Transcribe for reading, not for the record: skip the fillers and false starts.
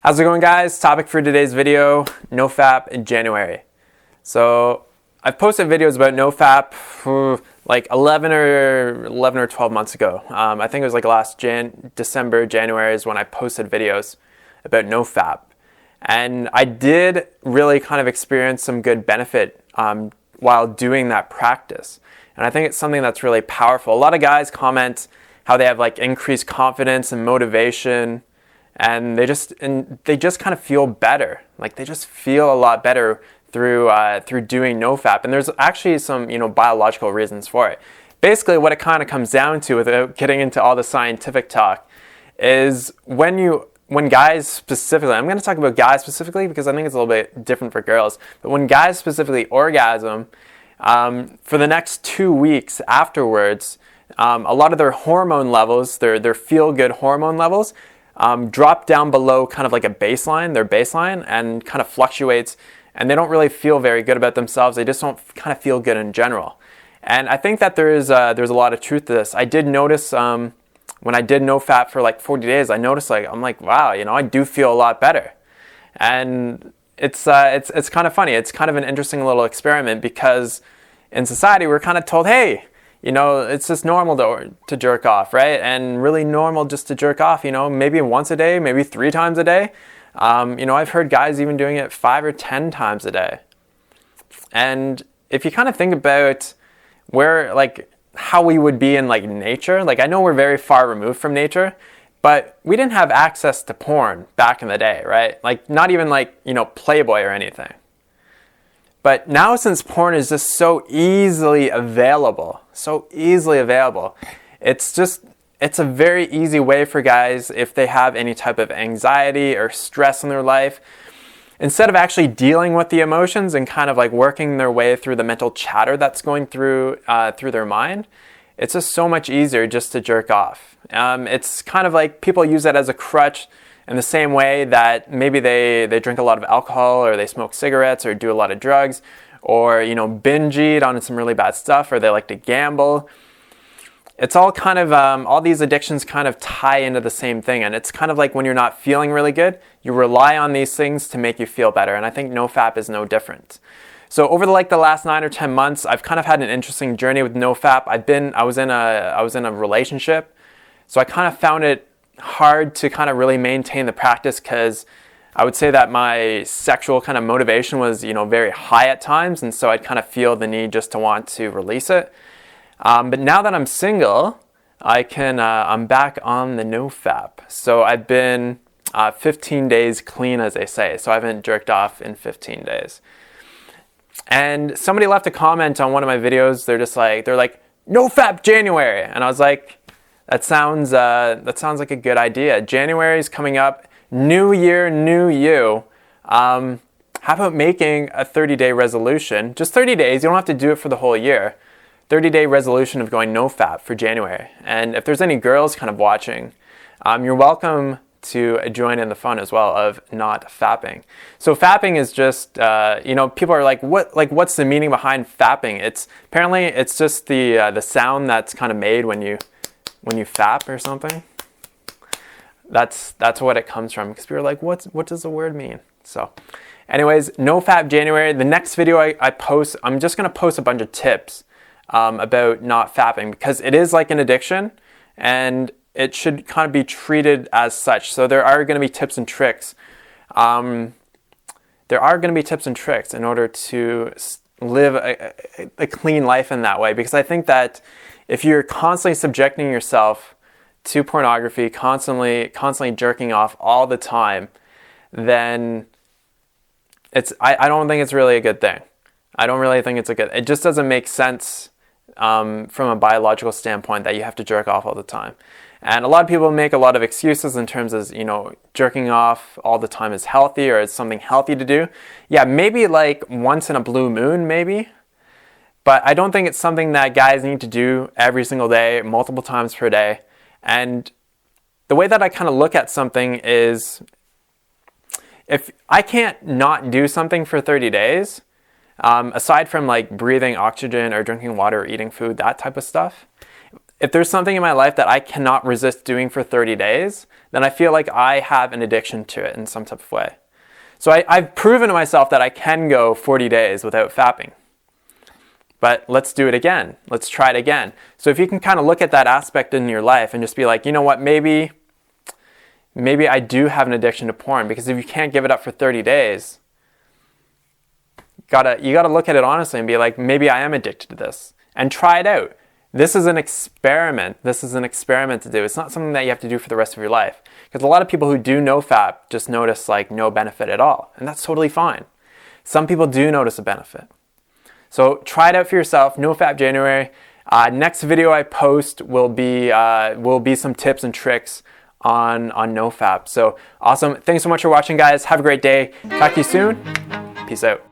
How's it going, guys? Topic for today's video, Nofap January. So I've posted videos about Nofap for like 11 or 12 months ago. I think it was like last December, January is when I posted videos about Nofap. And I did really kind of experience some good benefit while doing that practice. And I think it's something that's really powerful. A lot of guys comment how they have like increased confidence and motivation, and they just kind of feel better. Like they just feel a lot better through doing Nofap. And there's actually some biological reasons for it. Basically, what it kind of comes down to, without getting into all the scientific talk, is when guys specifically, I'm going to talk about guys specifically because I think it's a little bit different for girls, but when guys specifically orgasm, for the next 2 weeks afterwards, a lot of their hormone levels, their feel-good hormone levels, drop down below kind of like their baseline, and kind of fluctuates, and they don't really feel very good about themselves. They just don't kind of feel good in general. And I think that there's a lot of truth to this. I did notice when I did Nofap for like 40 days, I noticed I'm like, wow, I do feel a lot better. And it's kind of funny. It's kind of an interesting little experiment because in society we're kind of told, hey, it's just normal to jerk off, right? And really normal just to jerk off, maybe once a day, maybe 3 times a day. I've heard guys even doing it 5 or 10 times a day. And if you kind of think about how we would be in nature, I know we're very far removed from nature, but we didn't have access to porn back in the day, right? Not even Playboy or anything. But now, since porn is just so easily available, it's a very easy way for guys, if they have any type of anxiety or stress in their life, instead of actually dealing with the emotions and kind of working their way through the mental chatter that's going through their mind, it's just so much easier just to jerk off. It's kind of like people use that as a crutch in the same way that maybe they drink a lot of alcohol, or they smoke cigarettes, or do a lot of drugs, or binge eat on some really bad stuff, or they like to gamble. It's all kind of, all these addictions kind of tie into the same thing. And it's kind of like when you're not feeling really good, you rely on these things to make you feel better. And I think Nofap is no different. So over the last 9 or 10 months, I've kind of had an interesting journey with Nofap. I was in a relationship, so I kind of found it hard to kind of really maintain the practice, because I would say that my sexual kind of motivation was very high at times, and so I'd kind of feel the need just to want to release it. But now that I'm single, I'm back on the Nofap. So I've been 15 days clean, as they say. So I haven't jerked off in 15 days. And somebody left a comment on one of my videos. They're like, Nofap January. And I was like, that sounds like a good idea. January is coming up. New year, new you. How about making a 30-day resolution? Just 30 days. You don't have to do it for the whole year. 30-day resolution of going Nofap for January. And if there's any girls kind of watching, you're welcome to join in the fun as well of not fapping. So fapping is just, people are like, what's the meaning behind fapping? Apparently it's just the sound that's kind of made when you fap or something. That's what it comes from, because people are like, what does the word mean? So anyways, Nofap January. The next video I post, I'm just going to post a bunch of tips about not fapping, because it is like an addiction and it should kind of be treated as such. So there are going to be tips and tricks. In order to live a clean life in that way, because I think that if you're constantly subjecting yourself to pornography, constantly jerking off all the time, then I don't think it's really a good thing. It just doesn't make sense from a biological standpoint that you have to jerk off all the time. And a lot of people make a lot of excuses in terms of, jerking off all the time is healthy, or it's something healthy to do. Yeah, maybe once in a blue moon, maybe. But I don't think it's something that guys need to do every single day, multiple times per day. And the way that I kind of look at something is, if I can't not do something for 30 days, aside from breathing oxygen or drinking water or eating food, that type of stuff, if there's something in my life that I cannot resist doing for 30 days, then I feel like I have an addiction to it in some type of way. So I've proven to myself that I can go 40 days without fapping. But let's do it again. Let's try it again. So if you can kind of look at that aspect in your life and just be like, you know what, maybe I do have an addiction to porn, because if you can't give it up for 30 days, you gotta look at it honestly and be like, maybe I am addicted to this, and try it out. This is an experiment. This is an experiment to do. It's not something that you have to do for the rest of your life. Because a lot of people who do nofap just notice like no benefit at all, and that's totally fine. Some people do notice a benefit. So try it out for yourself. Nofap January. Next video I post will be some tips and tricks on nofap. So awesome. Thanks so much for watching, guys. Have a great day. Talk to you soon. Peace out.